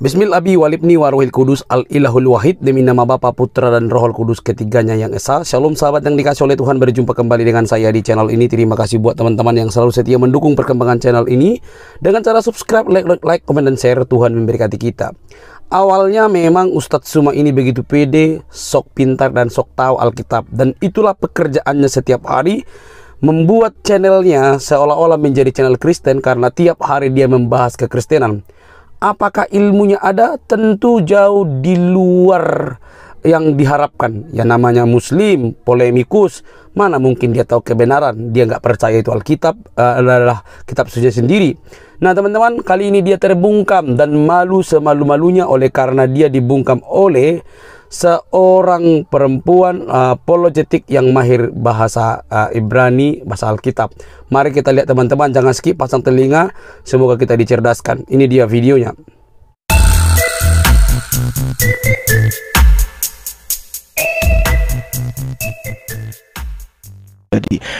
Bismillah abi walibni waruhil kudus al-ilahul wahid. Demi nama Bapa, Putra, dan Rohul Kudus, ketiganya yang esa. Shalom sahabat yang dikasih oleh Tuhan, berjumpa kembali dengan saya di channel ini. Terima kasih buat teman-teman yang selalu setia mendukung perkembangan channel ini dengan cara subscribe, like, komen, dan share. Tuhan memberkati kita. Awalnya memang Ustadz Suma ini begitu pede, sok pintar dan sok tahu Alkitab, dan itulah pekerjaannya setiap hari, membuat channelnya seolah-olah menjadi channel Kristen karena tiap hari dia membahas kekristenan. Apakah ilmunya ada? Tentu jauh di luar yang diharapkan. Ya namanya muslim, polemikus, mana mungkin dia tahu kebenaran. Dia nggak percaya itu Alkitab adalah kitab suci sendiri. Nah teman-teman, kali ini dia terbungkam dan malu semalu-malunya oleh karena dia dibungkam oleh seorang perempuan apologetik yang mahir bahasa Ibrani, bahasa Alkitab. Mari kita lihat teman-teman, jangan skip, pasang telinga, semoga kita dicerdaskan. Ini dia videonya.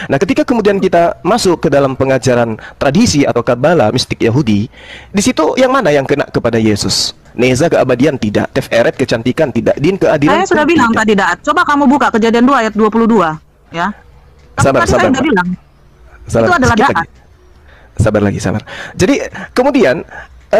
Nah, ketika kemudian kita masuk ke dalam pengajaran tradisi atau Kabbalah mistik Yahudi, di situ yang mana yang kena kepada Yesus? Neza keabadian tidak, Teferet kecantikan tidak, Din keadilan. Saya sudah bilang tadi, coba kamu buka Kejadian 2 ayat 22 ya. Sabar. Saya sudah bilang. Itu adalah Daat. Sabar. Jadi kemudian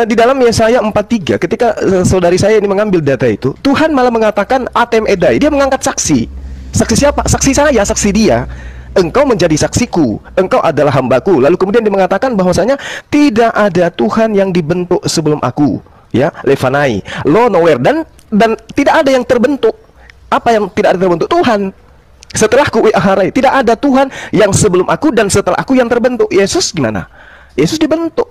di dalam Yesaya 43 ketika saudari saya ini mengambil data itu, Tuhan malah mengatakan Atem Edai, dia mengangkat saksi. Saksi siapa? Saksi saya, saksi dia. Engkau menjadi saksiku, engkau adalah hambaku. Lalu kemudian dia mengatakan bahwasanya tidak ada Tuhan yang dibentuk sebelum aku, ya, Levanai, Lo nowhere, dan tidak ada yang terbentuk. Apa yang tidak ada terbentuk? Tuhan. Setelahku Aharai, tidak ada Tuhan yang sebelum aku dan setelah aku yang terbentuk. Yesus gimana? Yesus dibentuk.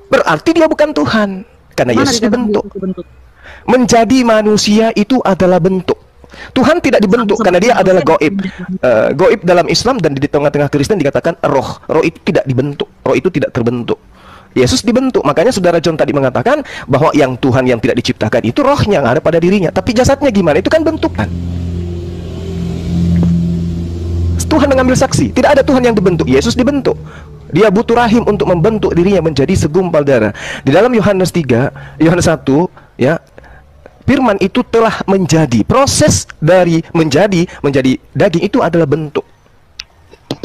Berarti dia bukan Tuhan, karena Yesus dibentuk. Menjadi manusia itu adalah bentuk. Tuhan tidak dibentuk karena dia adalah goib. Goib dalam Islam dan di tengah-tengah Kristen dikatakan roh. Roh itu tidak dibentuk, roh itu tidak terbentuk. Yesus dibentuk. Makanya saudara John tadi mengatakan bahwa yang Tuhan yang tidak diciptakan itu rohnya yang ada pada dirinya. Tapi jasadnya gimana? Itu kan bentukan. Tuhan mengambil saksi. Tidak ada Tuhan yang dibentuk. Yesus dibentuk. Dia butuh rahim untuk membentuk dirinya menjadi segumpal darah. Di dalam Yohanes 3, Yohanes 1, ya, firman itu telah menjadi. Proses dari menjadi daging itu adalah bentuk.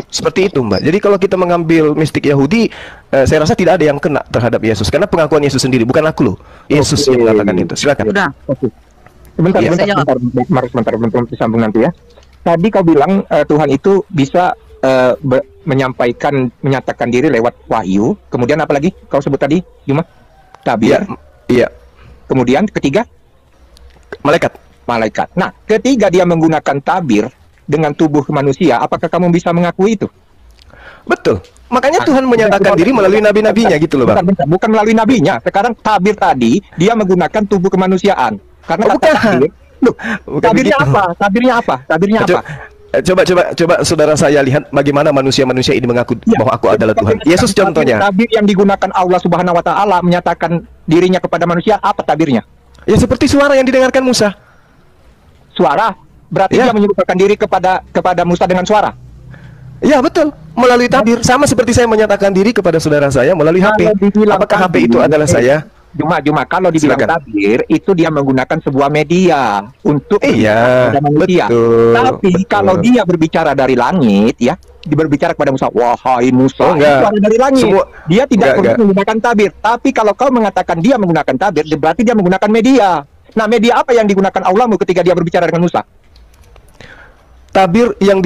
Seperti itu, Mbak. Jadi kalau kita mengambil mistik Yahudi, saya rasa tidak ada yang kena terhadap Yesus, karena pengakuan Yesus sendiri, bukan aku loh. Yesus yang mengatakan itu. Silakan. Sudah. Sebentar, sambung nanti ya. Tadi kau bilang Tuhan itu bisa menyatakan diri lewat wahyu. Kemudian apa lagi kau sebut tadi, Yuma? Tabir. Iya. Kemudian ketiga, malaikat. Nah, ketiga dia menggunakan tabir dengan tubuh manusia. Apakah kamu bisa mengakui itu? Betul. Makanya Tuhan menyatakan diri melalui nabi-nabinya gitu loh, Bang. Bukan melalui nabinya. Sekarang tabir tadi dia menggunakan tubuh kemanusiaan. Karena tabir. Loh, tabirnya apa? Coba saudara saya lihat bagaimana manusia-manusia ini mengaku bahwa aku adalah Tuhan. Yesus contohnya. Tabir yang digunakan Allah Subhanahu wa taala menyatakan dirinya kepada manusia, apa tabirnya? Ya seperti suara yang didengarkan Musa. Suara? Berarti dia menyebutkan diri kepada Musa dengan suara? Ya betul, melalui tabir. Sama seperti saya menyatakan diri kepada saudara saya melalui HP. Apakah HP itu adalah saya? Cuma kalau dibilang tabir itu dia menggunakan sebuah media untuk manusia. Tapi kalau dia berbicara dari langit, ya, berbicara kepada Musa, wahai Musa, itu ada dari langit. Dia tidak perlu menggunakan tabir. Tapi kalau kau mengatakan dia menggunakan tabir, berarti dia menggunakan media. Nah, media apa yang digunakan Allah ketika dia berbicara dengan Musa? Tabir yang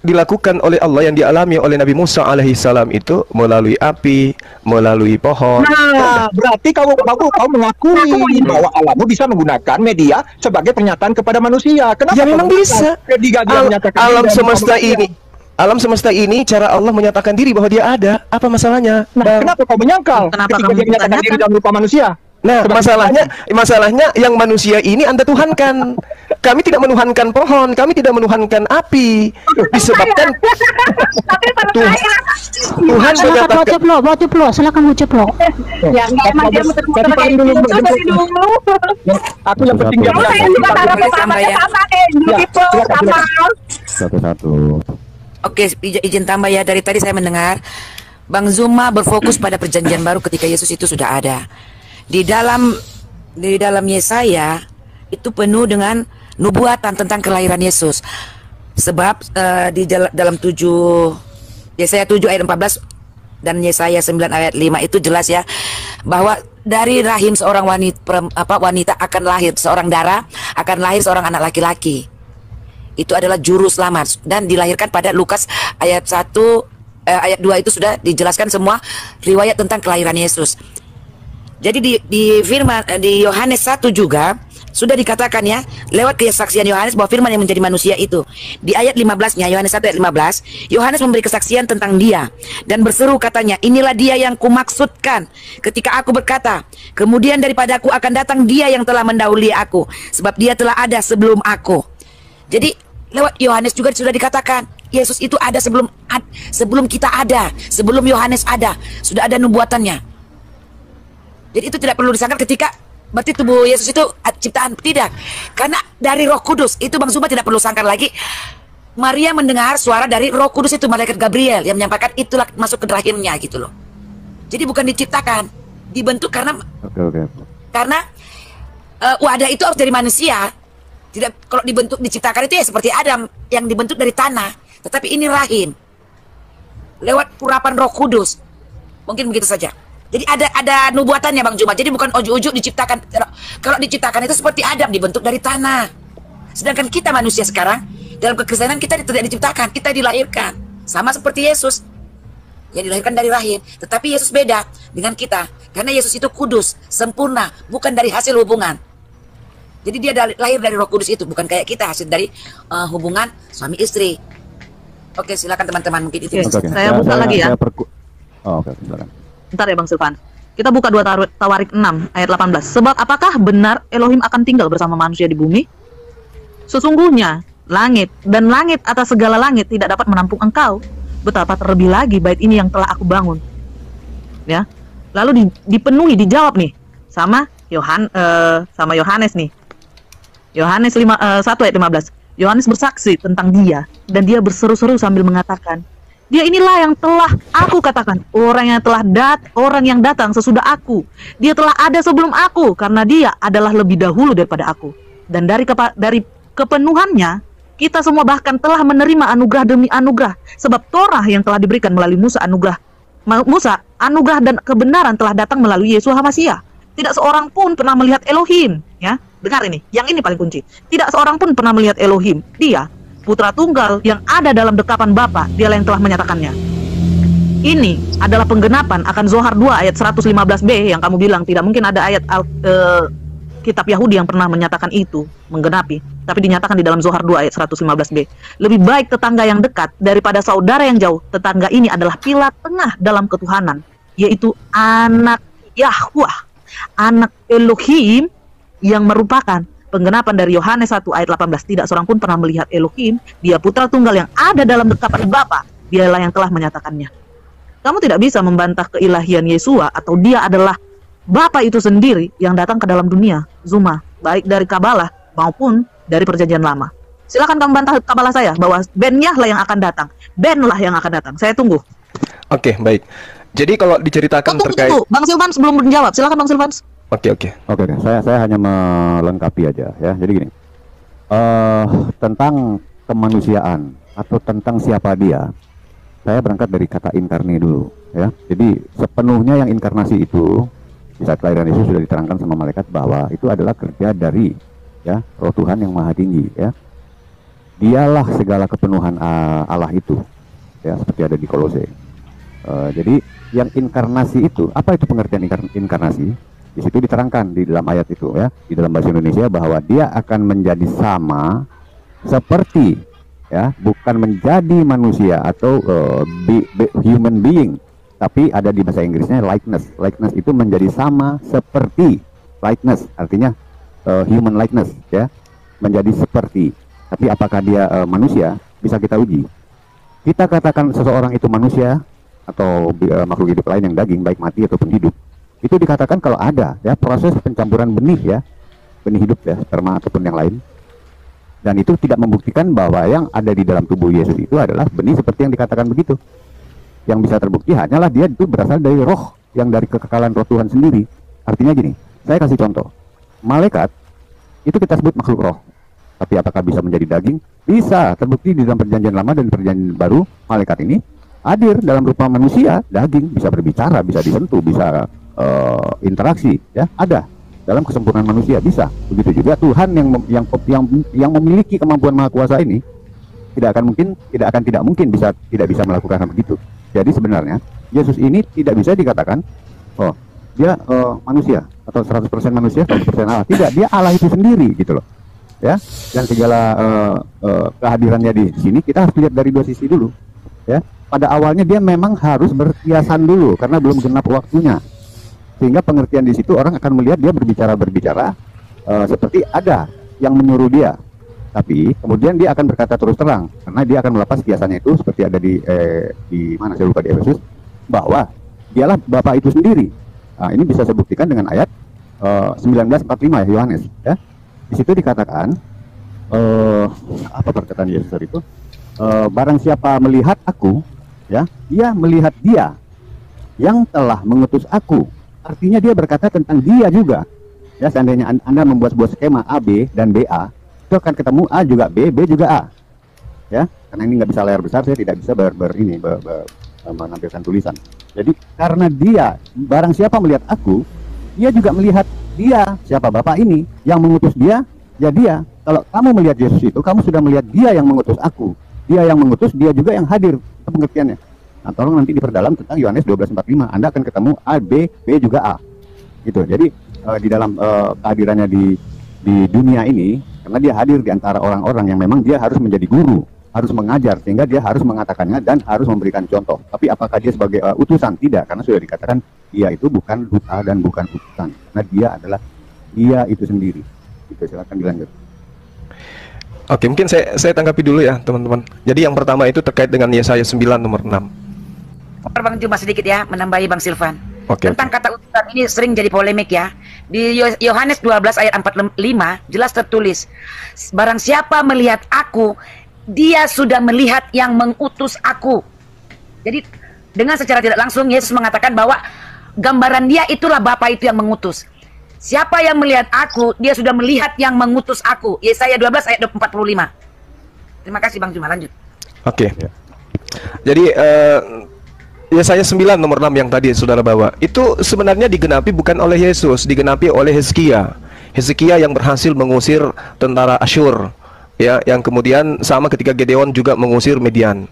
dilakukan oleh Allah, yang dialami oleh Nabi Musa alaihissalam itu melalui api, melalui pohon. Nah, berarti kau mengakui bahwa Allahmu bisa menggunakan media sebagai pernyataan kepada manusia. Kenapa? Ya memang bisa. Alam semesta ini cara Allah menyatakan diri bahwa dia ada. Apa masalahnya? Nah, kenapa kau menyangkal ketika dia menyatakan diri dalam rupa manusia? Nah, masalahnya yang manusia ini Anda tuhankan. Kami tidak menuhankan pohon, kami tidak menuhankan api. Disebabkan Tuhan menyatakan. Bawa ceplok, silakan bawa ceplok. Ya, emang dia muter-muter kayak gitu dari dulu. Aku yang penting dia. Satu-satu. Oke, izin tambah ya. Dari tadi saya mendengar Bang Zuma berfokus pada perjanjian baru ketika Yesus itu sudah ada. di dalam Yesaya itu penuh dengan nubuatan tentang kelahiran Yesus. Sebab dalam Yesaya 7 ayat 14 dan Yesaya 9 ayat 5 itu jelas ya, bahwa dari rahim seorang wanita akan lahir seorang darah, akan lahir seorang anak laki-laki. Itu adalah juru selamat dan dilahirkan pada Lukas ayat 1 ayat 2 itu sudah dijelaskan semua riwayat tentang kelahiran Yesus. Jadi di Yohanes 1 juga sudah dikatakan ya, lewat kesaksian Yohanes bahwa firman yang menjadi manusia itu. Di ayat 15-nya, Yohanes 1 ayat 15, Yohanes memberi kesaksian tentang dia dan berseru katanya, inilah dia yang kumaksudkan ketika aku berkata, kemudian daripada aku akan datang dia yang telah mendahului aku, sebab dia telah ada sebelum aku. Jadi lewat Yohanes juga sudah dikatakan Yesus itu ada sebelum kita ada, sebelum Yohanes ada, sudah ada nubuatannya. Jadi itu tidak perlu disangkal ketika berarti tubuh Yesus itu ciptaan, tidak. Karena dari Roh Kudus, itu Bang Zuma tidak perlu sangkal lagi. Maria mendengar suara dari Roh Kudus itu, malaikat Gabriel yang menyampaikan itulah masuk ke rahimnya gitu loh. Jadi bukan diciptakan, dibentuk karena karena wadah itu harus dari manusia. Tidak, kalau dibentuk diciptakan itu ya seperti Adam yang dibentuk dari tanah, tetapi ini rahim lewat urapan Roh Kudus. Mungkin begitu saja. Jadi ada nubuatannya Bang Juma. Jadi bukan ujuk-ujuk diciptakan. Kalau diciptakan itu seperti Adam dibentuk dari tanah. Sedangkan kita manusia sekarang dalam kekristenan kita tidak diciptakan, kita dilahirkan. Sama seperti Yesus yang dilahirkan dari rahim. Tetapi Yesus beda dengan kita karena Yesus itu kudus, sempurna, bukan dari hasil hubungan. Jadi dia lahir dari Roh Kudus itu, bukan kayak kita hasil dari hubungan suami istri. Oke, silakan teman-teman, mungkin itu. Saya buka lagi ya. Oke, silakan. Bentar ya Bang Silvan. Kita buka 2 Tawarik 6 ayat 18. Sebab apakah benar Elohim akan tinggal bersama manusia di bumi? Sesungguhnya langit dan langit atas segala langit tidak dapat menampung engkau. Betapa terlebih lagi bait ini yang telah aku bangun. Ya. Lalu dipenuhi, dijawab nih sama Yohanes nih. Yohanes 1 ayat 15. Yohanes bersaksi tentang dia dan dia berseru-seru sambil mengatakan, dia inilah yang telah aku katakan, orang yang datang sesudah aku. Dia telah ada sebelum aku, karena dia adalah lebih dahulu daripada aku. Dan dari kepenuhannya, kita semua bahkan telah menerima anugerah demi anugerah. Sebab Torah yang telah diberikan melalui Musa, anugerah dan kebenaran telah datang melalui Yesus HaMasiah. Tidak seorang pun pernah melihat Elohim. Ya, dengar ini, yang ini paling kunci. Tidak seorang pun pernah melihat Elohim. Dia Putra Tunggal yang ada dalam dekapan Bapa, dialah yang telah menyatakannya. Ini adalah penggenapan akan Zohar 2 ayat 115b yang kamu bilang tidak mungkin ada ayat kitab Yahudi yang pernah menyatakan itu menggenapi, tapi dinyatakan di dalam Zohar 2 ayat 115b. Lebih baik tetangga yang dekat daripada saudara yang jauh. Tetangga ini adalah pilar tengah dalam ketuhanan, yaitu anak Yahweh, anak Elohim yang merupakan penggenapan dari Yohanes 1 ayat 18. Tidak seorang pun pernah melihat Elohim. Dia Putra Tunggal yang ada dalam dekapan Bapa. Dialah yang telah menyatakannya. Kamu tidak bisa membantah keilahian Yesua atau dia adalah Bapa itu sendiri yang datang ke dalam dunia, Zuma, baik dari Kabalah maupun dari Perjanjian Lama. Silakan kamu bantah Kabalah saya bahwa Ben-Yah lah yang akan datang. Ben lah yang akan datang. Saya tunggu. Oke, baik. Jadi kalau diceritakan terkait Bang Silvan sebelum menjawab, silakan Bang Silvan. Oke. Saya hanya melengkapi aja ya. Jadi gini, tentang kemanusiaan atau tentang siapa dia, saya berangkat dari kata inkarni dulu ya. Jadi sepenuhnya yang inkarnasi itu di saat kelahiran Yesus sudah diterangkan sama malaikat bahwa itu adalah kerja dari ya Roh Tuhan yang Maha Tinggi ya. Dialah segala kepenuhan Allah itu ya, seperti ada di Kolose. Jadi yang inkarnasi itu, apa itu pengertian inkarnasi? Di situ diterangkan di dalam ayat itu ya, di dalam bahasa Indonesia bahwa dia akan menjadi sama seperti ya, bukan menjadi manusia atau human being, tapi ada di bahasa Inggrisnya likeness. Likeness itu menjadi sama seperti, likeness artinya human likeness ya, menjadi seperti. Tapi apakah dia manusia? Bisa kita uji. Kita katakan seseorang itu manusia atau makhluk hidup lain yang daging, baik mati ataupun hidup. Itu dikatakan kalau ada ya proses pencampuran benih ya, benih hidup ya, sperma ataupun yang lain. Dan itu tidak membuktikan bahwa yang ada di dalam tubuh Yesus itu adalah benih seperti yang dikatakan begitu. Yang bisa terbukti hanyalah dia itu berasal dari roh, yang dari kekekalan roh Tuhan sendiri. Artinya gini, saya kasih contoh. Malaikat itu kita sebut makhluk roh. Tapi apakah bisa menjadi daging? Bisa. Terbukti di dalam perjanjian lama dan perjanjian baru, malaikat ini hadir dalam rupa manusia, daging, bisa berbicara, bisa disentuh, bisa interaksi, ya, ada dalam kesempurnaan manusia, bisa. Begitu juga Tuhan yang memiliki kemampuan maha kuasa ini tidak akan tidak bisa melakukan hal begitu. Jadi sebenarnya Yesus ini tidak bisa dikatakan oh dia manusia atau 100% manusia 100% Allah. Tidak, dia Allah itu sendiri gitu loh. Ya, dan segala kehadirannya di sini kita harus lihat dari dua sisi dulu. Ya, pada awalnya dia memang harus berkiasan dulu karena belum genap waktunya. Sehingga pengertian di situ orang akan melihat dia berbicara seperti ada yang menyuruh dia. Tapi kemudian dia akan berkata terus terang karena dia akan melepas kiasannya itu seperti ada di mana saya lupa, di Efesus, bahwa dialah Bapa itu sendiri. Nah, ini bisa saya buktikan dengan ayat 19:45 ya, Yohanes ya. Di situ dikatakan apa perkataan Yesus itu? Barang siapa melihat aku, ya, dia melihat dia yang telah mengutus aku. Artinya dia berkata tentang dia juga. Ya, seandainya Anda membuat sebuah skema A, B dan BA, itu akan ketemu A juga B, B juga A. Ya, karena ini nggak bisa layar besar, saya tidak bisa menampilkan tulisan. Jadi karena dia, barang siapa melihat aku, dia juga melihat dia, siapa Bapak ini yang mengutus dia, ya dia. Kalau kamu melihat Yesus itu, kamu sudah melihat dia yang mengutus aku. Dia yang mengutus, dia juga yang hadir. Itu pengertiannya. Nah, tolong nanti diperdalam tentang Yohanes 12:45. Anda akan ketemu A, B, B juga A. Gitu. Jadi di dalam kehadirannya di dunia ini, karena dia hadir di antara orang-orang yang memang dia harus menjadi guru, harus mengajar, sehingga dia harus mengatakannya dan harus memberikan contoh. Tapi apakah dia sebagai utusan? Tidak, karena sudah dikatakan dia itu bukan duta dan bukan utusan. Karena dia adalah dia itu sendiri. Itu silakan dilanjut. Oke, mungkin saya tanggapi dulu ya teman-teman. Jadi yang pertama itu terkait dengan Yesaya 9 nomor 6. Bang, cuma sedikit ya, menambahi Bang Silvan. Tentang Oke. kata utusan ini sering jadi polemik ya. Di Yohanes 12 ayat 45 jelas tertulis, barang siapa melihat aku, dia sudah melihat yang mengutus aku. Jadi dengan secara tidak langsung Yesus mengatakan bahwa gambaran dia itulah Bapa itu yang mengutus. Siapa yang melihat aku, dia sudah melihat yang mengutus aku. Yesaya 12 ayat 45. Terima kasih Bang Juma, lanjut. Oke. Jadi Yesaya 9 nomor 6 yang tadi saudara bawa, itu sebenarnya digenapi bukan oleh Yesus, digenapi oleh Hizkia. Hizkia yang berhasil mengusir tentara Asyur, ya, yang kemudian sama ketika Gedeon juga mengusir Midian.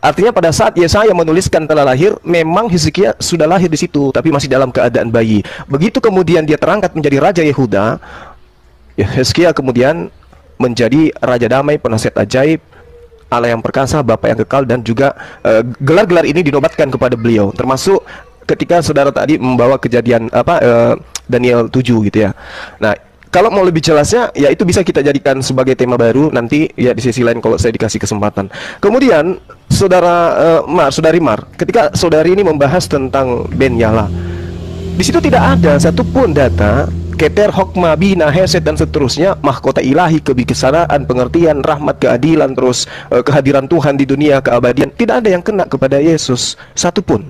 Artinya pada saat Yesaya menuliskan telah lahir, memang Hizkia sudah lahir di situ, tapi masih dalam keadaan bayi. Begitu kemudian dia terangkat menjadi raja Yehuda, ya, Hizkia kemudian menjadi raja damai, penasihat ajaib, Allah yang perkasa, Bapa yang kekal, dan juga gelar-gelar ini dinobatkan kepada beliau. Termasuk ketika saudara tadi membawa kejadian Daniel 7 gitu ya. Nah, kalau mau lebih jelasnya, ya itu bisa kita jadikan sebagai tema baru nanti ya di sesi lain kalau saya dikasih kesempatan. Kemudian saudari Mar, ketika saudari ini membahas tentang Ben Yala, di situ tidak ada satupun data Keter, Hokma, Bina, Hesed dan seterusnya, mahkota ilahi, kebijaksanaan, pengertian, rahmat, keadilan, terus kehadiran Tuhan di dunia, keabadian. Tidak ada yang kena kepada Yesus satupun.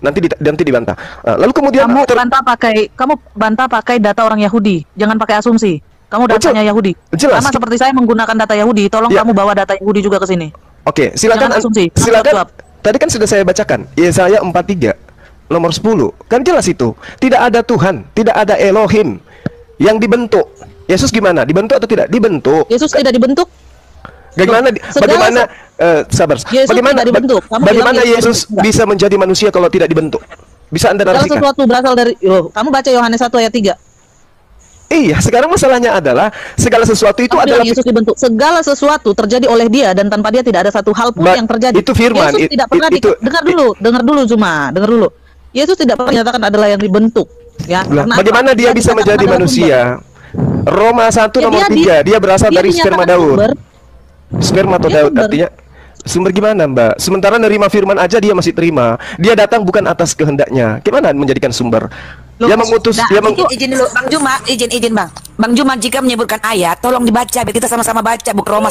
Nanti dibantah. Lalu kemudian kamu bantah pakai data orang Yahudi, jangan pakai asumsi. Kamu datanya Yahudi. Jelas. Sama seperti saya menggunakan data Yahudi. Tolong kamu bawa data Yahudi juga ke sini. Oke, silakan. Jangan asumsi. Silakan. Tadi kan sudah saya bacakan Yesaya 43 nomor 10. Kan jelas itu. Tidak ada Tuhan, tidak ada Elohim yang dibentuk. Yesus gimana? Dibentuk atau tidak? Dibentuk. Yesus tidak dibentuk. Bagaimana sabar. Bagaimana Yesus bisa menjadi manusia kalau tidak dibentuk? Bisa Anda narasikan? Segala sesuatu berasal dari kamu baca Yohanes 1 ayat 3. Iya, sekarang masalahnya adalah segala sesuatu itu adalah Yesus dibentuk. Segala sesuatu terjadi oleh dia dan tanpa dia tidak ada satu hal pun yang terjadi. Itu firman. Yesus tidak pernah dengar dulu. Yesus tidak pernah menyatakan adalah yang dibentuk. Ya. Bagaimana dia bisa menjadi manusia? Roma 1 nomor 3, dia berasal dari sperma Daud. Sperma atau Daud artinya sumber gimana Mbak? Sementara nerima firman aja dia masih terima. Dia datang bukan atas kehendaknya. Gimana menjadikan sumber? Dia mengutus, Nah, dia izin dulu Bang Juma, izin Bang. Bang Juma jika menyebutkan ayat, tolong dibaca biar kita sama-sama baca, bukan Roma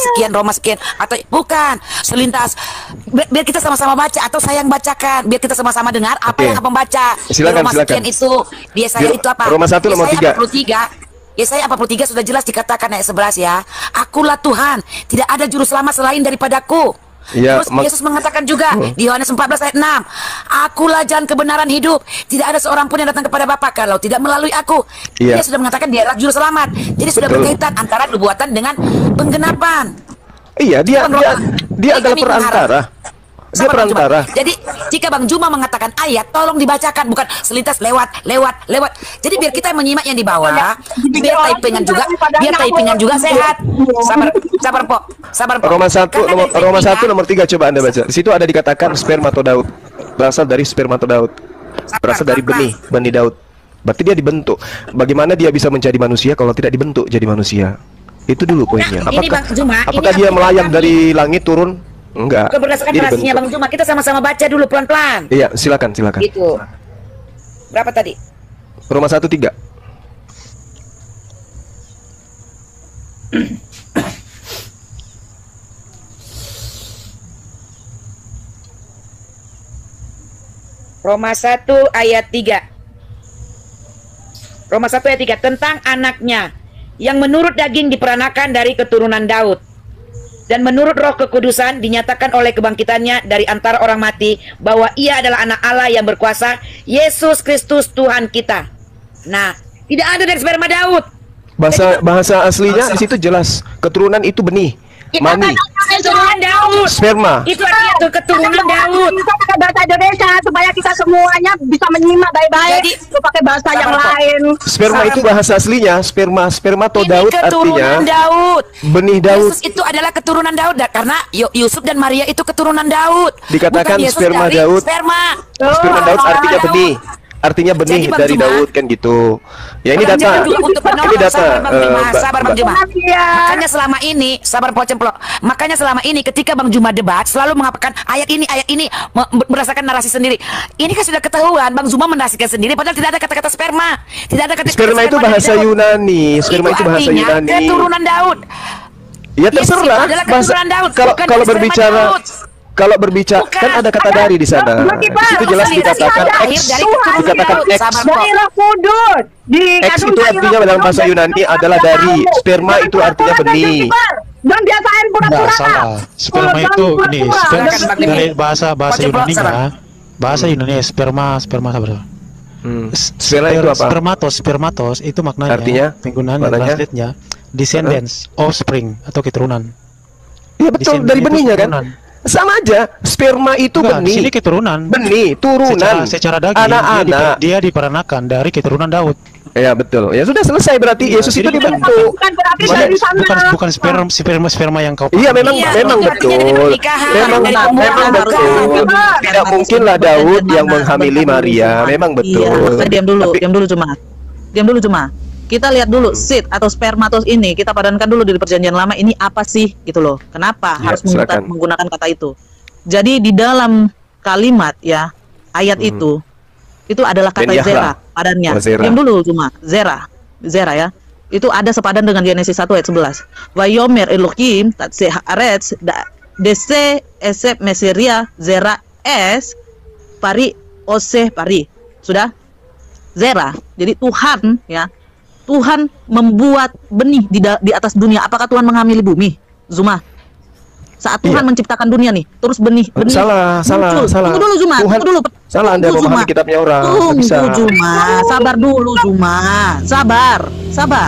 sekian atau bukan selintas. Biar kita sama-sama baca atau saya yang bacakan, biar kita sama-sama dengar apa yang abang baca. Silakan, Roma sekian itu, dia saya itu apa? Roma 1 nomor 3. Yesaya 43 sudah jelas dikatakan ayat 11 ya. Akulah Tuhan, tidak ada juru selamat selain daripadaku. Ya, Terus Yesus mengatakan juga di Yohanes 14 ayat 6, Akulah jalan kebenaran hidup, tidak ada seorang pun yang datang kepada Bapa kalau tidak melalui aku. Dia sudah mengatakan dia adalah juru selamat. Jadi sudah berkaitan antara nubuatan dengan penggenapan. Iya, dia adalah perantara. Dia perantara. Jadi jika Bang Juma mengatakan ayat, tolong dibacakan, bukan selintas lewat. Jadi biar kita menyimak yang di bawah, biar typingan juga sehat. Sabar Pok. Roma 1 nomor 3 coba Anda baca. Di situ ada dikatakan spermatodaud. Berasal dari spermatodaud. Berasal dari benih Daud. Berarti dia dibentuk. Bagaimana dia bisa menjadi manusia kalau tidak dibentuk jadi manusia? Itu dulu poinnya. Apakah dia melayang dari langit turun? Enggak. Berdasarkan narasinya Bang Juma, kita sama-sama baca dulu pelan-pelan. Iya, silakan. Gitu. Berapa tadi? Roma 1:3. Roma 1 ayat 3. Roma 1 ayat 3 tentang anaknya yang menurut daging diperanakan dari keturunan Daud. Dan menurut Roh Kekudusan dinyatakan oleh kebangkitannya dari antara orang mati bahwa ia adalah anak Allah yang berkuasa, Yesus Kristus Tuhan kita. Nah, tidak ada dari sperma Daud. Bahasa aslinya di situ jelas keturunan itu benih. Mani. Keturunan Daud. Sperma. Itu artinya itu keturunan Daud. Kita pakai bahasa Indonesia supaya kita semuanya bisa menyimak baik-baik. Jadi, pakai bahasa yang lain. Sperma itu bahasa aslinya spermatodaud artinya Daud. Benih Daud. Yesus itu adalah keturunan Daud karena Yusuf dan Maria itu keturunan Daud. Dikatakan sperma Daud. Sperma Daud artinya benih. Artinya benih dari Daud kan gitu. Ya ini data. Ini data. Sabar Bang Juma. Makanya selama ini sabar Pocemplok. Makanya selama ini ketika Bang Juma debat selalu mengatakan ayat ini berdasarkan narasi sendiri. Ini kan sudah ketahuan Bang Juma menarasikan sendiri padahal tidak ada kata-kata sperma. Tidak ada kata-kata sperma itu bahasa Yunani. Sperma itu bahasa Yunani. Keturunan Daud. Ya terserah. Kalau berbicara kan ada kata dari di sana. Di situ jelas dikatakan X. Dikatakan X. Dari Roh Kudus. X itu artinya dalam bahasa Yunani adalah dari. Sperma itu artinya benih. Dan biasain pura-pura. Salah. Sperma itu ini dari bahasa Yunani ya. Bahasa Yunani sperma sabar. Sperma itu apa? Spermatos itu maknanya. Artinya? Penggunaan translate-nya descendants, offspring atau keturunan. Iya betul, dari benihnya kan? Sama aja, sperma itu benih. Di sini keturunan. Benih, turunan. Secara daging anak-anak. Dia diperanakan dari keturunan Daud. Ya betul. Ya sudah selesai berarti Yesus itu dibentuk. Bukan berarti dari sana. Bukan sperma yang kau. Iya memang betul. Memang betul. Tidak mungkinlah Daud yang menghamili Maria. Memang betul. Diam dulu cuma. Kita lihat dulu seed atau spermatos ini, kita padankan dulu di perjanjian lama ini apa sih gitu loh. Kenapa harus menggunakan kata itu? Jadi di dalam kalimat ya ayat itu adalah kata zera padannya. Diam dulu cuma zera ya. Itu ada sepadan dengan Genesis 1 ayat 11. Vayomer Elohim tatse haaretz dese esep meseria zera es pari oseh pari. Sudah? Zera. Jadi Tuhan ya. Tuhan membuat benih di atas dunia. Apakah Tuhan menghamili bumi? Zuma. Saat Tuhan menciptakan dunia nih, terus benih. Salah. Tunggu dulu Zuma. Tunggu dulu. Salah Anda memahami kitabnya orang. Tunggu Zuma. Sabar dulu Zuma. Sabar.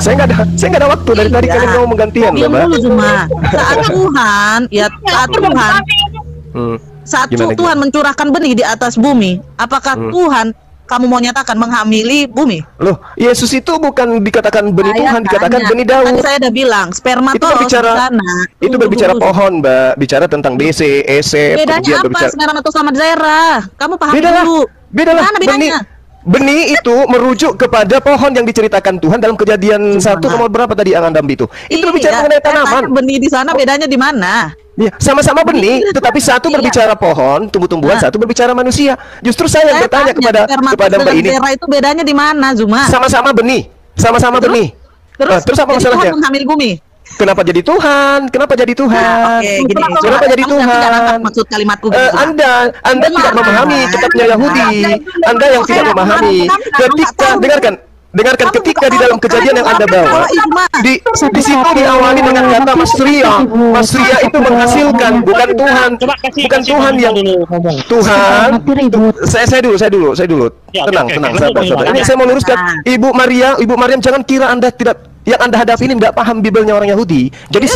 Saya nggak ada waktu dari tadi kalian mau menggantian. Diam dulu Zuma. Saat Tuhan mencurahkan benih di atas bumi, apakah Tuhan kamu mau nyatakan menghamili bumi? Loh, Yesus itu bukan dikatakan benih Tuhan, dikatakan benih Daud. Kan saya udah bilang, spermatos itu berbicara pohon, Mbak. Bicara tentang DC, EC. Bedanya apa spermatos sama zera? Kamu paham dulu. Beda lah. Mana bedanya? benih itu merujuk kepada pohon yang diceritakan Tuhan dalam Kejadian 1 nomor berapa tadi yang Anda itu? Itu bicara mengenai tanaman. Benih di sana bedanya di mana? Ya, sama-sama benih, tetapi satu berbicara pohon, tumbuh-tumbuhan, satu berbicara manusia. Justru saya bertanya kepada Mbak ini. Zera itu bedanya di mana, Zuma? Sama-sama benih, sama-sama benih. Terus apa masalahnya? Tuhan menghamil bumi. Kenapa jadi Tuhan? Kenapa jadi Tuhan? Kenapa jadi Tuhan? Maksud kalimatku Anda tidak memahami kitabnya Yahudi. Anda yang tidak memahami. Ketika dengarkan ketika di dalam Kejadian yang Anda bawa, di situ diawali dengan kata Masria. Masria itu menghasilkan, bukan Tuhan, bukan Tuhan yang Tuhan. Saya dulu. Tenang, sabar. Ini saya mau luruskan. Ibu Maryam, jangan kira Anda tidak, yang Anda hadapi ini tidak paham Bibelnya orang Yahudi. Jadi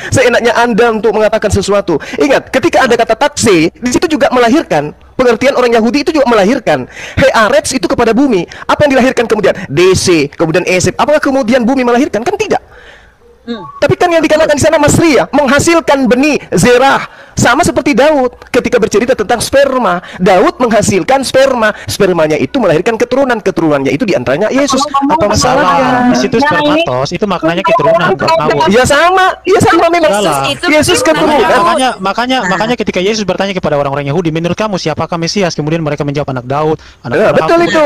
seenaknya Anda untuk mengatakan sesuatu. Ingat, ketika ada kata takse, di situ juga melahirkan. Pengertian orang Yahudi itu juga melahirkan. Haaretz itu kepada bumi. Apa yang dilahirkan kemudian? DC, kemudian Esep. Apakah kemudian bumi melahirkan? Kan tidak. Tapi kan yang dikatakan di sana Masria, menghasilkan benih, Zerah. Sama seperti Daud ketika bercerita tentang sperma. Daud menghasilkan sperma. Spermanya itu melahirkan keturunan. Keturunannya itu diantaranya Yesus. Apa masalahnya? Di situ spermatos itu maknanya keturunan. Ya sama memang. Yesus keturunan. Makanya ketika Yesus bertanya kepada orang-orang Yahudi, menurut kamu siapakah Mesias? Kemudian mereka menjawab anak Daud. Betul itu.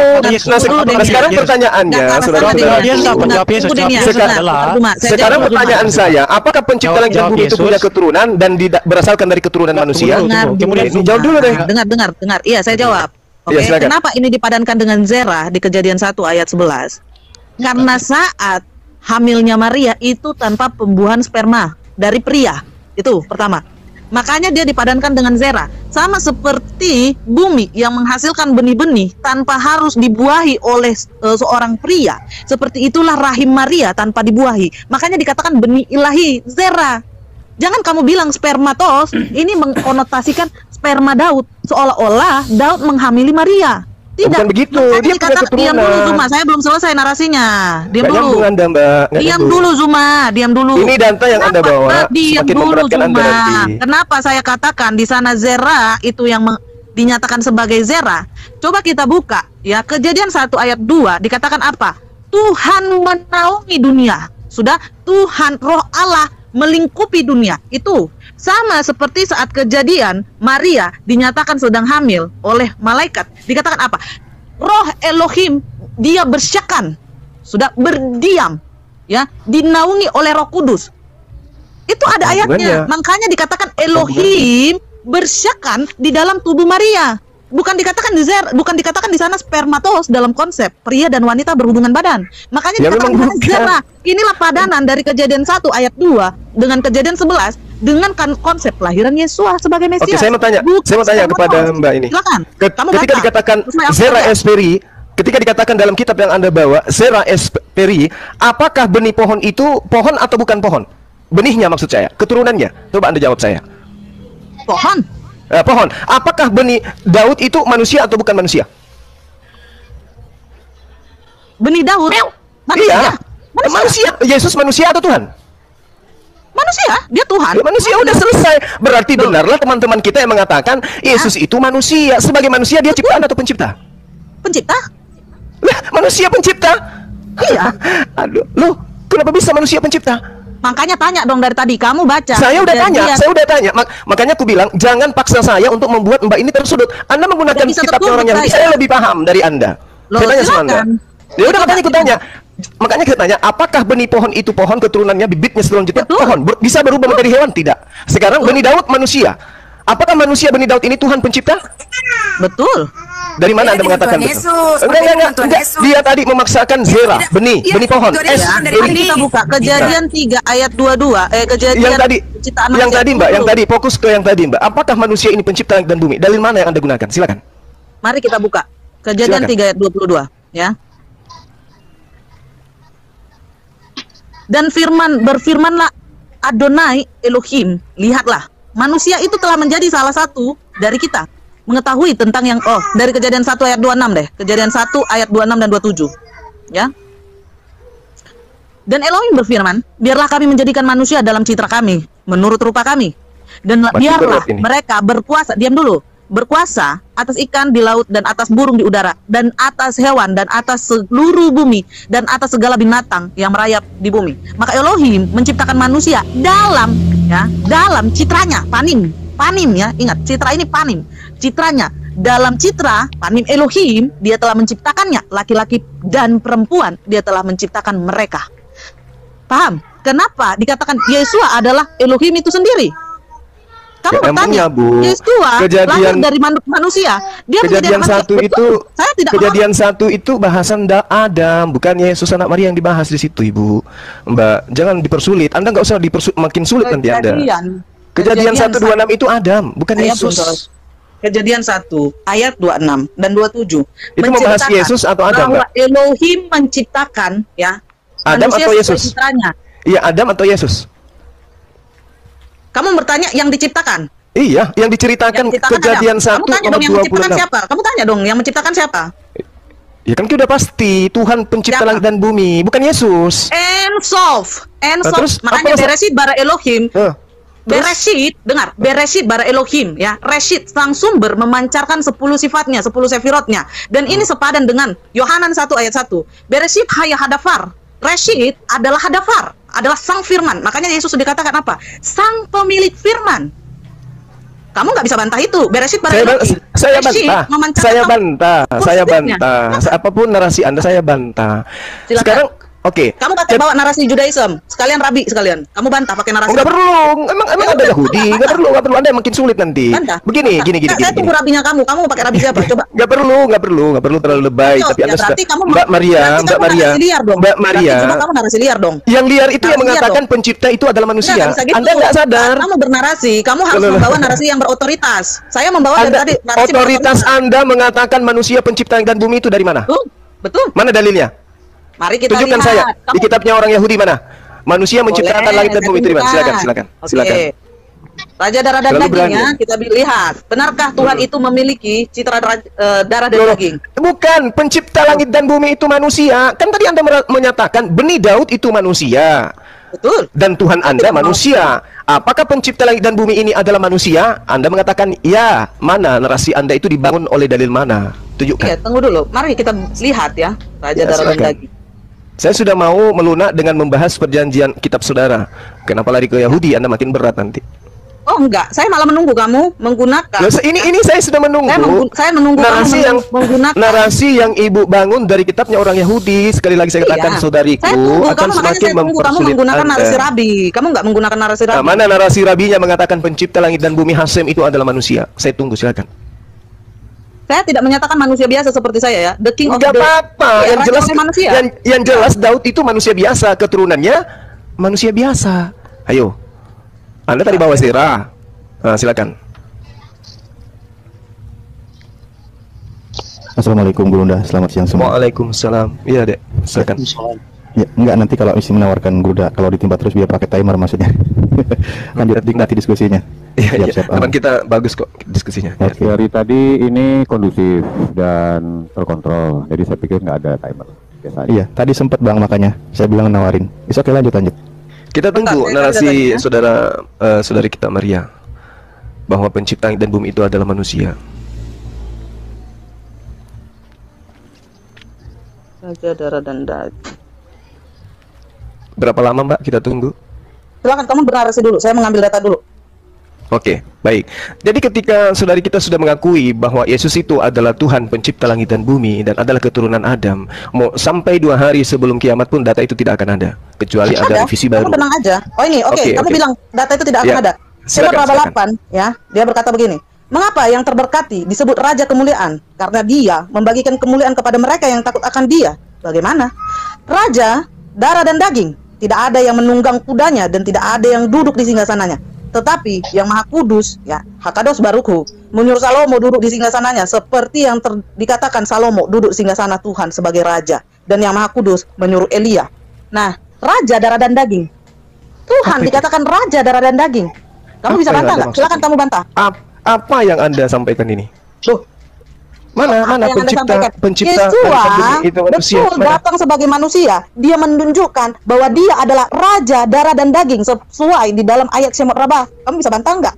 Nah, sekarang pertanyaannya, sekarang pertanyaan saya, apakah pencipta langit dan bumi itu punya keturunan dan berasalkan dari keturunan manusia? Kemudian jawab dulu deh. Dengar. Iya, saya jawab. Oke, kenapa ini dipadankan dengan Zerah di Kejadian 1 ayat 11? Karena saat hamilnya Maria itu tanpa pembuahan sperma dari pria. Itu pertama. Makanya dia dipadankan dengan Zerah. Sama seperti bumi yang menghasilkan benih-benih tanpa harus dibuahi oleh seorang pria. Seperti itulah rahim Maria tanpa dibuahi. Makanya dikatakan benih ilahi, Zerah. Jangan kamu bilang spermatos, ini mengkonotasikan sperma Daud, seolah-olah Daud menghamili Maria. Tidak. Bukan begitu. Dia punya keturunan. Diam dulu Zuma, saya belum selesai narasinya. Diam dulu. Diam dulu Zuma, diam dulu. Ini data yang Anda bawa. Diam dulu Zuma. Kenapa saya katakan di sana Zerah itu yang dinyatakan sebagai Zerah? Coba kita buka ya, Kejadian 1 ayat 2 dikatakan apa? Tuhan menaungi dunia. Sudah, Tuhan Roh Allah melingkupi dunia. Itu sama seperti saat Kejadian Maria dinyatakan sedang hamil oleh malaikat. Dikatakan apa? Roh Elohim dia bersyakan, sudah berdiam, ya, dinaungi oleh Roh Kudus. Itu ada ayatnya. Makanya dikatakan Elohim bersyakan di dalam tubuh Maria. Bukan dikatakan di sana spermatos dalam konsep pria dan wanita berhubungan badan. Makanya dikatakan Zerah. Inilah padanan dari Kejadian 1 ayat 2 dengan Kejadian 11 dengan konsep kelahiran Yesus sebagai Mesias. Oke, saya mau tanya kepada Mbak ini. Silakan. Ketika dikatakan Zerah Esperi, ketika dikatakan dalam kitab yang Anda bawa Zerah Esperi, apakah benih pohon itu pohon atau bukan pohon? Benihnya maksud saya, keturunannya. Coba Anda jawab saya. Pohon. Pohon. Apakah benih Daud itu manusia atau bukan manusia? Benih Daud? Manusia. Iya. Manusia. Yesus manusia atau Tuhan? Manusia, dia Tuhan. Ya, manusia udah selesai. Berarti benarlah teman-teman kita yang mengatakan Yesus itu manusia. Sebagai manusia dia ciptaan atau pencipta? Pencipta. Lah, manusia pencipta? Iya. Aduh, loh, kenapa bisa manusia pencipta? Makanya tanya dong dari tadi, kamu baca. Saya udah tanya. Makanya aku bilang, jangan paksa saya untuk membuat Mbak ini tersudut. Anda menggunakan kitab orang Yahudi, saya lebih paham dari Anda. Saya tanya sama Anda. Ya udah, makanya aku tanya. Makanya kita tanya, apakah benih pohon itu pohon keturunannya bibitnya selanjutnya pohon bisa berubah menjadi hewan? Tidak. Sekarang benih Daud manusia. Apakah manusia benih Daud ini Tuhan pencipta? Betul. Dari mana Anda mengatakan betul? Enggak. Dia tadi memaksakan Zerah, benih pohon. Ini kita buka Kejadian 3 ayat 22. Kejadian yang tadi Mbak, yang tadi fokus ke yang tadi Mbak. Apakah manusia ini pencipta langit dan bumi? Dalil mana yang Anda gunakan? Silakan. Mari kita buka Kejadian 3 ayat 22, ya. Dan berfirmanlah Adonai Elohim, lihatlah, manusia itu telah menjadi salah satu dari kita, mengetahui tentang yang dari Kejadian 1 ayat 26 deh. Kejadian 1 ayat 26 dan 27. Ya. Dan Elohim berfirman, biarlah kami menjadikan manusia dalam citra kami, menurut rupa kami. Dan biarlah mereka berkuasa, diam dulu. berkuasa atas ikan di laut dan atas burung di udara dan atas hewan dan atas seluruh bumi dan atas segala binatang yang merayap di bumi. Maka Elohim menciptakan manusia dalam citranya, panim ya, ingat citra ini panim, citranya. Dalam citra panim Elohim, dia telah menciptakannya, laki-laki dan perempuan, dia telah menciptakan mereka. Paham? Kenapa dikatakan Yesua adalah Elohim itu sendiri? Kamu bertanya, Yesua lahir dari manusia. Dia kejadian satu manusia. itu, saya tidak kejadian satu itu bahasan Adam, bukan Yesus anak Maria yang dibahas di situ, Ibu. Mbak, jangan dipersulit. Anda nggak usah makin sulit nanti Anda. Kejadian 1:26 itu Adam, bukan Yesus. Kejadian 1 ayat 26 dan 27 itu membahas Yesus atau Adam, bahwa Elohim menciptakan ya Adam atau Yesus? Iya, Adam atau Yesus? Kamu bertanya yang diciptakan? Iya, yang diceritakan kejadian 1 ayat 26. Siapa? Kamu tanya dong, yang menciptakan siapa? Ya kan udah pasti Tuhan pencipta langit dan bumi, bukan Yesus. Ensof. Makanya Bereshit bara Elohim. Bereshit, dengar, Bereshit bara Elohim ya. Reshit sang sumber memancarkan 10 sifatnya, 10 sefirotnya. Dan ini sepadan dengan Yohanan 1 ayat 1. Bereshit haya hadafar. Reshit adalah hadafar, adalah sang firman. Makanya Yesus dikatakan apa? Sang pemilik firman. Kamu nggak bisa bantah itu. Bereshit bara Elohim. Saya bantah. Apapun narasi Anda saya bantah. Silakan. Sekarang oke. Kamu pakai bawa narasi Judaism, sekalian Rabi sekalian. Kamu bantah pakai narasi. Enggak perlu. Emang ada Yahudi. Enggak perlu. Anda yang makin sulit nanti. Bantah. Begini. Saya tunggu rabinya kamu. Kamu pakai rabi siapa? Coba. Enggak perlu terlalu lebay. Tapi Anda sudah. Mbak Maria. Coba kamu narasi liar dong. Yang liar itu yang mengatakan pencipta itu adalah manusia. Gitu. Anda enggak sadar. Kamu bernarasi. Kamu harus membawa narasi yang berotoritas. Saya membawa dari tadi narasi otoritas Anda mengatakan manusia pencipta dan bumi itu dari mana? Betul. Mana dalilnya? Mari kita tunjukkan lihat. saya di kitabnya orang Yahudi mana? Manusia menciptakan langit dan bumi itu di mana? Silakan. Raja darah dan daging ya, kita lihat. Benarkah Tuhan itu memiliki citra darah dan daging? Bukan, pencipta langit dan bumi itu manusia. Kan tadi Anda menyatakan benih Daud itu manusia. Betul. Dan Tuhan Anda manusia. Apakah pencipta langit dan bumi ini adalah manusia? Anda mengatakan ya. Mana narasi Anda itu dibangun oleh dalil mana? Tunjukkan. Iya, tunggu dulu. Mari kita lihat ya, Raja darah dan daging. Saya sudah mau melunak dengan membahas perjanjian kitab saudara. Kenapa lari ke Yahudi? Anda makin berat nanti. Oh enggak, saya malah menunggu kamu menggunakan. Loh, ini saya sudah menunggu. Saya menunggu narasi kamu yang menggunakan narasi yang ibu bangun dari kitabnya orang Yahudi. Sekali lagi saya katakan saudariku akan semakin mempersulit kamu menggunakan narasi rabi. Kamu enggak menggunakan narasi rabi. Nah, mana narasi rabinya mengatakan pencipta langit dan bumi Hasem itu adalah manusia? Saya tunggu, silakan. Saya tidak menyatakan manusia biasa seperti saya ya. The king of the apa-apa. Ya, yang jelas Daud itu manusia biasa, keturunannya manusia biasa. Ayo. Anda tadi bawa Zera. Nah, silakan. Assalamualaikum Gurunda, selamat siang semua. Waalaikumsalam. Iya, Dek. Silakan. Ya, enggak, nanti kalau isi menawarkan Gurunda, kalau ditimpa terus biar pakai timer maksudnya. Lanjut nanti diskusinya. Iya, teman kita bagus kok diskusinya. Oke, hari tadi ini kondusif dan terkontrol, jadi saya pikir nggak ada timer. Iya, tadi sempat Bang, makanya saya bilang nawarin. Oke, lanjut. Kita tunggu narasi saudari kita Maria bahwa pencipta dan bumi itu adalah manusia. Raja darah dan daging. Berapa lama Mbak kita tunggu? Silakan kamu bernarasi dulu, saya mengambil data dulu. Oke, baik. Jadi ketika saudari kita sudah mengakui bahwa Yesus itu adalah Tuhan pencipta langit dan bumi dan adalah keturunan Adam, mau sampai 2 hari sebelum kiamat pun data itu tidak akan ada, kecuali ada revisi baru. Kamu tenang aja. Oh ini, oke. Kamu bilang data itu tidak akan ada. Coba 8 ya, dia berkata begini. Mengapa yang terberkati disebut Raja Kemuliaan? Karena dia membagikan kemuliaan kepada mereka yang takut akan dia. Bagaimana? Raja, darah dan daging. Tidak ada yang menunggang kudanya dan tidak ada yang duduk di singgasananya. Tetapi yang Maha Kudus, ya, Hakados Baruchu, menyuruh Salomo duduk di singgasananya, seperti yang dikatakan Salomo duduk di singgasana Tuhan sebagai raja, dan yang Maha Kudus menyuruh Elia. Nah, raja darah dan daging. Tuhan dikatakan raja darah dan daging. Kamu bisa bantah nggak? Silakan kamu bantah. Apa yang Anda sampaikan ini? Loh, mana pencipta itu manusia? Betul, datang sebagai manusia. Dia menunjukkan bahwa dia adalah raja darah dan daging sesuai di dalam ayat Shemot Rabbah. Kamu bisa bantah nggak?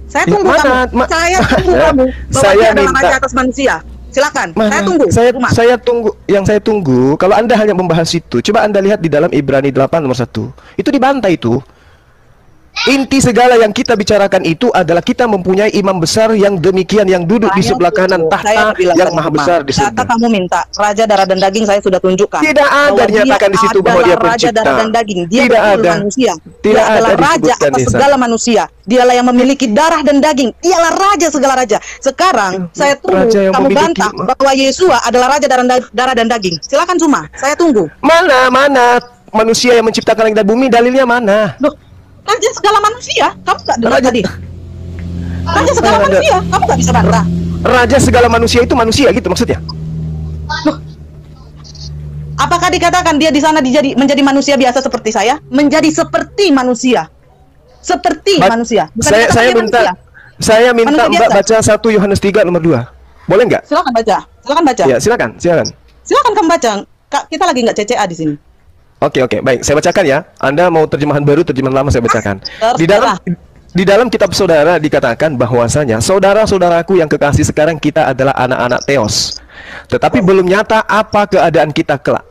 Saya tunggu kamu. Saya tunggu kamu. Bahwa dia adalah raja atas manusia. Silakan. Saya tunggu. Saya tunggu. Yang saya tunggu, kalau Anda hanya membahas itu, coba Anda lihat di dalam Ibrani 8 nomor 1. Itu dibantai itu. Inti segala yang kita bicarakan itu adalah kita mempunyai imam besar yang demikian, yang duduk di sebelah kanan tahta yang maha besar di surga. Kamu minta raja darah dan daging, saya sudah tunjukkan. Tidak ada dinyatakan di situ bahwa dia pencipta. Raja darah dan daging. Dia tidak ada manusia. Tidak dia adalah raja atas segala manusia. Dialah yang memiliki darah dan daging. Dialah raja segala raja. Sekarang saya tunggu kamu bantah bahwa Yesua adalah raja darah dan daging. Silakan Cuma, saya tunggu. Mana manusia yang menciptakan langit dan bumi, dalilnya mana? Loh, raja segala manusia, kamu nggak dengar tadi? Raja segala manusia, kamu nggak bisa bantah. Raja segala manusia itu manusia gitu maksudnya? Loh, apakah dikatakan dia di sana menjadi manusia biasa seperti saya? Menjadi seperti manusia, seperti manusia. Bukan saya minta Mbak baca 1 Yohanes 3 nomor 2. Boleh nggak? Silakan baca. Ya, silakan. Silakan kamu baca. Kita lagi nggak CCA di sini. Oke, baik. Saya bacakan ya. Anda mau terjemahan baru, terjemahan lama saya bacakan. Di dalam kitab saudara dikatakan bahwasanya saudara-saudaraku yang kekasih, sekarang kita adalah anak-anak Theos. Tetapi belum nyata apa keadaan kita kelak.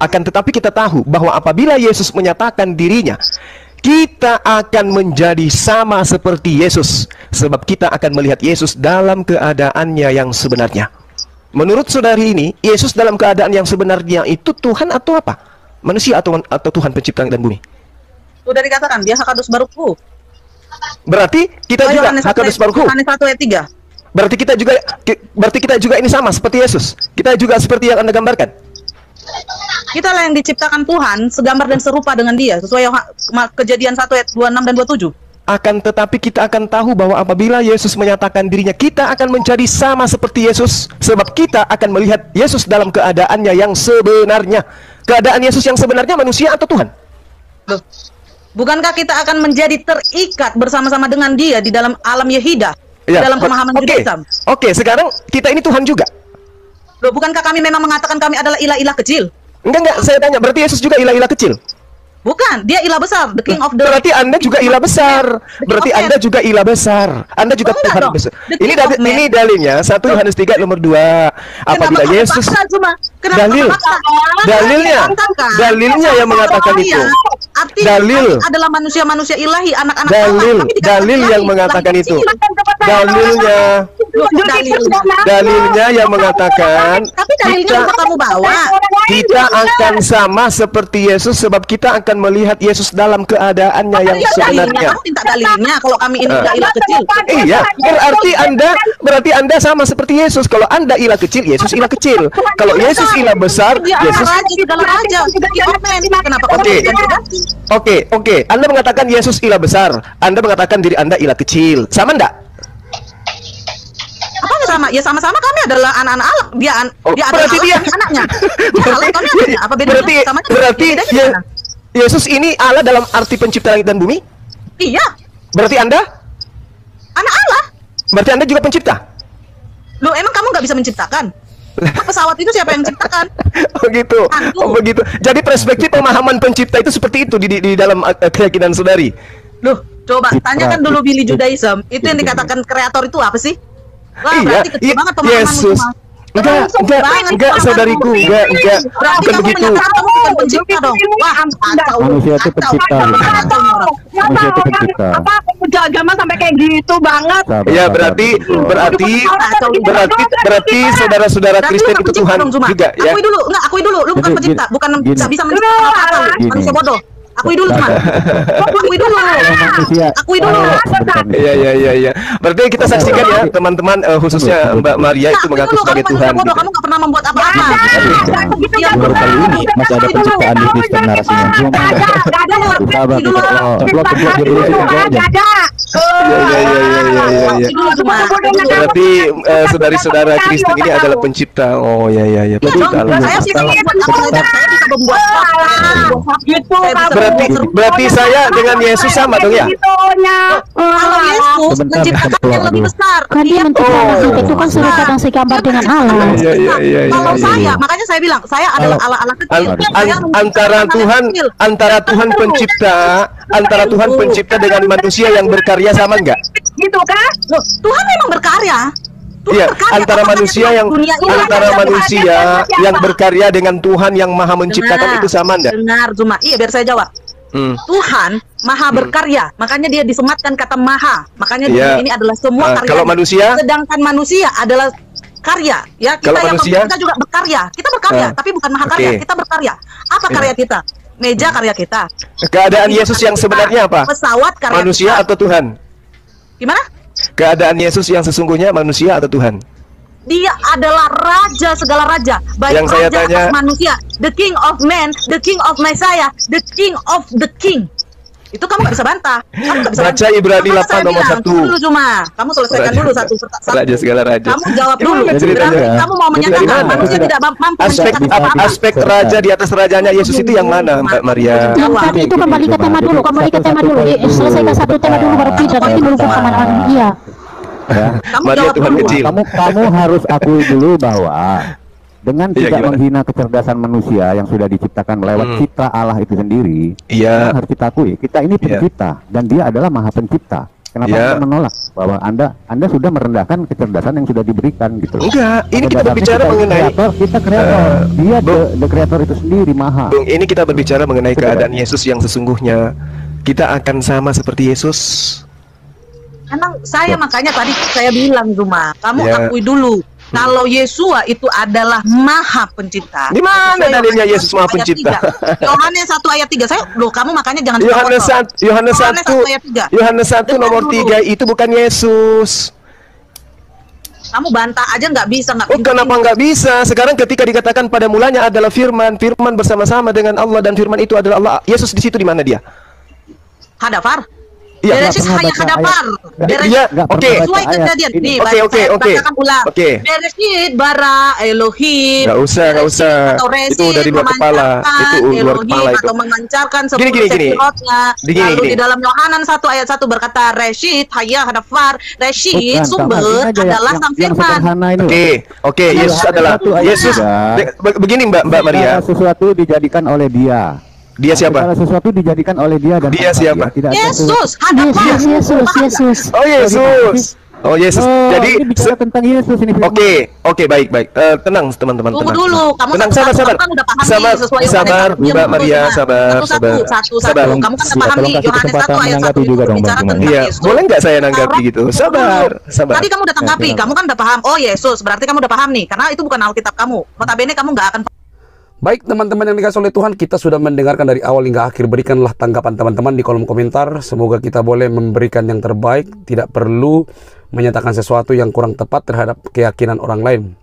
Akan tetapi kita tahu bahwa apabila Yesus menyatakan dirinya, kita akan menjadi sama seperti Yesus, sebab kita akan melihat Yesus dalam keadaannya yang sebenarnya. Menurut saudari ini, Yesus dalam keadaan yang sebenarnya itu Tuhan atau apa? Manusia atau Tuhan pencipta dan bumi? Sudah dikatakan dia Hakadus Baruch-Hu. Berarti kita juga Hakadus Baruch-Hu. Yohanes 1 ayat 3. Berarti kita juga ini sama seperti Yesus. Kita juga seperti yang Anda gambarkan. Kita lah yang diciptakan Tuhan segambar dan serupa dengan dia, sesuai Kejadian 1 ayat 26 dan 27. Akan tetapi kita akan tahu bahwa apabila Yesus menyatakan dirinya, kita akan menjadi sama seperti Yesus, sebab kita akan melihat Yesus dalam keadaannya yang sebenarnya. Keadaan Yesus yang sebenarnya manusia atau Tuhan? Loh, bukankah kita akan menjadi terikat bersama-sama dengan dia di dalam alam Yehidah, ya, dalam pemahaman Judaism? Oke, sekarang kita ini Tuhan juga. Loh, bukankah kami memang mengatakan kami adalah ilah-ilah kecil? Enggak, saya tanya, berarti Yesus juga ilah-ilah kecil? Bukan, dia ilah besar, the king of the... Berarti Anda juga ilah besar. Berarti Anda juga ilah besar. Anda juga Tuhan besar. Ini dalilnya 1 Yohanes 3 nomor 2. Apabila Yesus dalilnya yang mengatakan itu. Dalil adalah manusia-manusia ilahi, anak-anak dalil yang mengatakan itu. Dalilnya yang mengatakan kita akan sama seperti Yesus, sebab kita akan melihat Yesus dalam keadaannya yang sebenarnya. Kamu minta dalilnya kalau kami ini ilah kecil. Iya, berarti Anda sama seperti Yesus. Kalau Anda ilah kecil, Yesus ilah kecil. Kalau Yesus ilah besar, Yesus raja. Kenapa? Oke. Anda mengatakan Yesus ilah besar. Anda mengatakan diri Anda ilah kecil. Sama enggak? Apa sama? Ya sama-sama kami adalah anak-anak Allah. Dia adalah anaknya. Apa bedanya? Berarti Yesus ini Allah dalam arti pencipta langit dan bumi? Iya. Berarti Anda? Anak Allah. Berarti Anda juga pencipta? Loh, emang kamu nggak bisa menciptakan? Pesawat itu siapa yang menciptakan? Begitu. Begitu. Jadi perspektif pemahaman pencipta itu seperti itu di dalam keyakinan saudari. Loh, coba tanyakan dulu Billy Judaism. Itu yang dikatakan kreator itu apa sih? Wah, iya, berarti kecil banget pemahamanmu. Yesus. Enggak, saudariku, enggak. Berarti kamu menyatakan kamu bukan pencipta dong. Wah, manusia itu pencipta. Manusia itu pencipta. Apa pemuja agama sampai kayak gitu banget? Ya, berarti saudara-saudara Kristen itu Tuhan juga ya. Akui dulu, lu bukan pencipta, bukan bisa menciptakan apa-apa, manusia bodoh. Akui dulu, teman. Akui dulu. Iya. Berarti kita saksikan ya, teman-teman, khususnya Mbak Maria itu mengaku sebagai Tuhan. Kamu nggak pernah membuat apa-apa. Baru kali ini masih ada penciptaan di Kristen narasinya. Berarti saudari-saudara Kristen ini adalah pencipta. Oh ya. Berarti saya dengan Yesus sama dong ya? Kalau Yesus menciptakan yang lebih besar. Kan dia menciptakan itu kan serupa dan segambar dengan Allah. Kalau saya, makanya saya bilang saya adalah Allah kecil. Antara Tuhan pencipta, antara Tuhan pencipta dengan manusia yang berkarya sama nggak? Gitu kan? Loh, Tuhan memang berkarya. Iya, antara manusia yang berkarya dengan Tuhan yang maha menciptakan itu sama nggak? Benar, Zuma. Iya, biar saya jawab. Tuhan maha berkarya, makanya dia disematkan kata maha. Makanya ini adalah semua karya. Kalau manusia, sedangkan manusia adalah karya. Ya, kita yang kita juga berkarya. Kita berkarya, tapi bukan maha karya. Kita berkarya. Apa karya kita? Meja karya kita. Keadaan Yesus yang sebenarnya apa? Pesawat karya manusia kita. Atau Tuhan? Gimana? Keadaan Yesus yang sesungguhnya manusia atau Tuhan? Dia adalah raja segala raja, baik yang saya raja tanya, atas manusia, the king of man, the king of Messiah, the king of the king. Itu kamu nggak bisa bantah. Baca Ibrani 8 nomor 1. Dulu cuma, kamu selesaikan dulu satu. Raja segala raja. Kamu jawab dulu. Kamu mau menyatakan manusia tidak mampu. Aspek raja di atas rajanya Yesus itu yang mana, Mbak Maria? Tadi itu kembali ke tema dulu. Selesaikan satu tema dulu baru pindah. Nanti merujuk kemana-mana. Iya. Maria Tuhan kecil. Kamu harus akui dulu bahwa dengan tidak menghina kecerdasan manusia yang sudah diciptakan lewat citra Allah itu sendiri, harus kita akui kita ini pencipta dan Dia adalah Maha Pencipta. Kenapa Anda menolak bahwa Anda sudah merendahkan kecerdasan yang sudah diberikan gitu? Enggak, ini kita berbicara mengenai kita kreator, Dia the kreator itu sendiri Maha. Ini kita berbicara mengenai keadaan Yesus yang sesungguhnya. Kita akan sama seperti Yesus. Emang saya makanya tadi saya bilang Zuma, kamu akui dulu. Kalau Yesua itu adalah Maha Pencipta. Di mana dalilnya Yesus Maha Pencipta? Yohanes 1 ayat 3. Saya kamu makanya jangan Yohanes 1 nomor 3 itu bukan Yesus. Kamu bantah aja nggak bisa, kenapa nggak bisa? Sekarang ketika dikatakan pada mulanya adalah Firman bersama-sama dengan Allah dan Firman itu adalah Allah. Yesus di situ di mana dia? Hadafar. Iya, Beresis hanya hadapar. Oke. Sesuai kejadian. Nih, bacakan ulang. Beresit bara Elohim. Nggak usah. Itu udah di luar kepala. Itu luar kepala itu. Atau memancarkan 10 gini. Lalu di dalam Yohanan 1 ayat 1 berkata Reshit haya hadafar. Reshit sumber adalah sang firman. Oke. Yesus adalah Yesus. Begini Mbak Maria. Sesuatu dijadikan oleh Dia. Dia siapa? Segala sesuatu dijadikan oleh Dia dan Dia siapa? Yesus. Oh Yesus. Jadi bicara tentang Yesus ini. Oke, baik. Tenang teman-teman. Tunggu dulu. Kamu tenang, sabar. Mbak Maria, sabar. Satu. Kamu kan udah paham nih Yohanes 1 ayat 1 itu berbicara tentang Yesus. Boleh nggak saya nanggapi gitu? Sabar. Tadi kamu udah tanggapi. Kamu kan udah paham. Oh Yesus, berarti kamu udah paham nih. Karena itu bukan Alkitab kamu. Notabene kamu nggak akan. Baik teman-teman yang dikasih oleh Tuhan, kita sudah mendengarkan dari awal hingga akhir. Berikanlah tanggapan teman-teman di kolom komentar. Semoga kita boleh memberikan yang terbaik, tidak perlu menyatakan sesuatu yang kurang tepat terhadap keyakinan orang lain.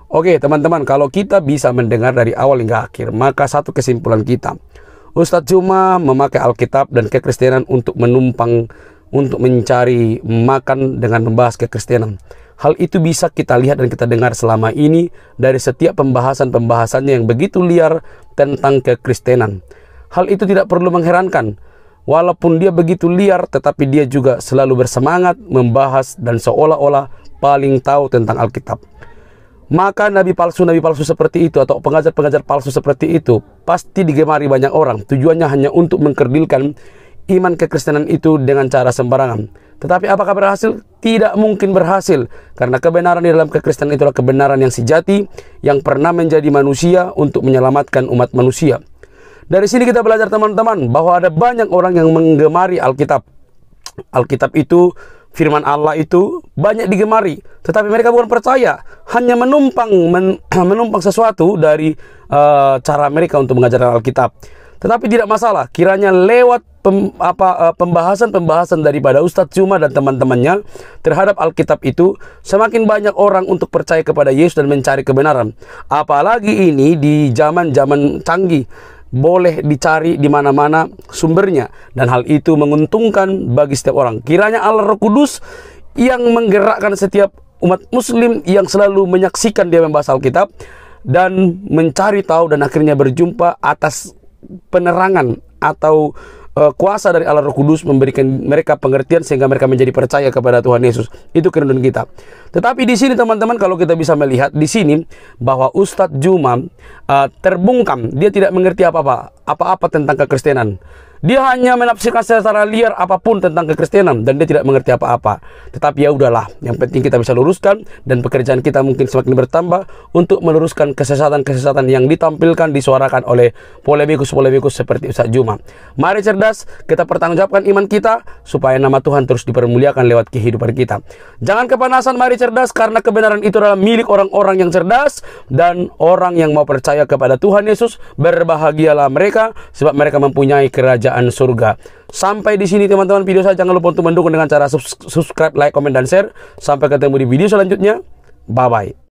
Oke teman-teman, kalau kita bisa mendengar dari awal hingga akhir, maka satu kesimpulan kita, Ustadz cuma memakai Alkitab dan kekristenan untuk mencari makan dengan membahas kekristenan. Hal itu bisa kita lihat dan kita dengar selama ini dari setiap pembahasannya yang begitu liar tentang kekristenan. Hal itu tidak perlu mengherankan. Walaupun dia begitu liar, tetapi dia juga selalu bersemangat membahas dan seolah-olah paling tahu tentang Alkitab. Maka nabi palsu seperti itu atau pengajar-pengajar palsu seperti itu pasti digemari banyak orang. Tujuannya hanya untuk mengkerdilkan iman kekristenan itu dengan cara sembarangan. Tetapi apakah berhasil? Tidak mungkin berhasil. Karena kebenaran di dalam kekristenan itulah kebenaran yang sejati, yang pernah menjadi manusia untuk menyelamatkan umat manusia. Dari sini kita belajar teman-teman bahwa ada banyak orang yang menggemari Alkitab. Alkitab itu, firman Allah itu banyak digemari. Tetapi mereka bukan percaya. Hanya menumpang sesuatu dari cara mereka untuk mengajarkan Alkitab. Tetapi tidak masalah, kiranya lewat pembahasan daripada Ustadz Cuma dan teman-temannya terhadap Alkitab itu, semakin banyak orang untuk percaya kepada Yesus dan mencari kebenaran. Apalagi ini di zaman-zaman canggih, boleh dicari di mana-mana sumbernya, dan hal itu menguntungkan bagi setiap orang. Kiranya Allah Roh Kudus yang menggerakkan setiap umat muslim yang selalu menyaksikan dia membahas Alkitab dan mencari tahu dan akhirnya berjumpa atas penerangan atau kuasa dari Allah Roh Kudus, memberikan mereka pengertian sehingga mereka menjadi percaya kepada Tuhan Yesus. Itu kerinduan kita. Tetapi di sini teman-teman, kalau kita bisa melihat di sini bahwa Ustadz Juma terbungkam, dia tidak mengerti apa-apa tentang kekristenan. Dia hanya menafsirkan secara liar apapun tentang kekristenan dan dia tidak mengerti apa-apa. Tetapi ya udahlah, yang penting kita bisa luruskan dan pekerjaan kita mungkin semakin bertambah untuk meluruskan kesesatan-kesesatan yang ditampilkan, disuarakan oleh polemikus-polemikus seperti Ustaz Juma. Mari cerdas, kita pertanggungjawabkan iman kita supaya nama Tuhan terus dipermuliakan lewat kehidupan kita. Jangan kepanasan, mari cerdas, karena kebenaran itu adalah milik orang-orang yang cerdas dan orang yang mau percaya kepada Tuhan Yesus. Berbahagialah mereka sebab mereka mempunyai kerajaan surga. Sampai di sini teman-teman video saya. Jangan lupa untuk mendukung dengan cara subscribe, like, komen, dan share. Sampai ketemu di video selanjutnya. Bye-bye.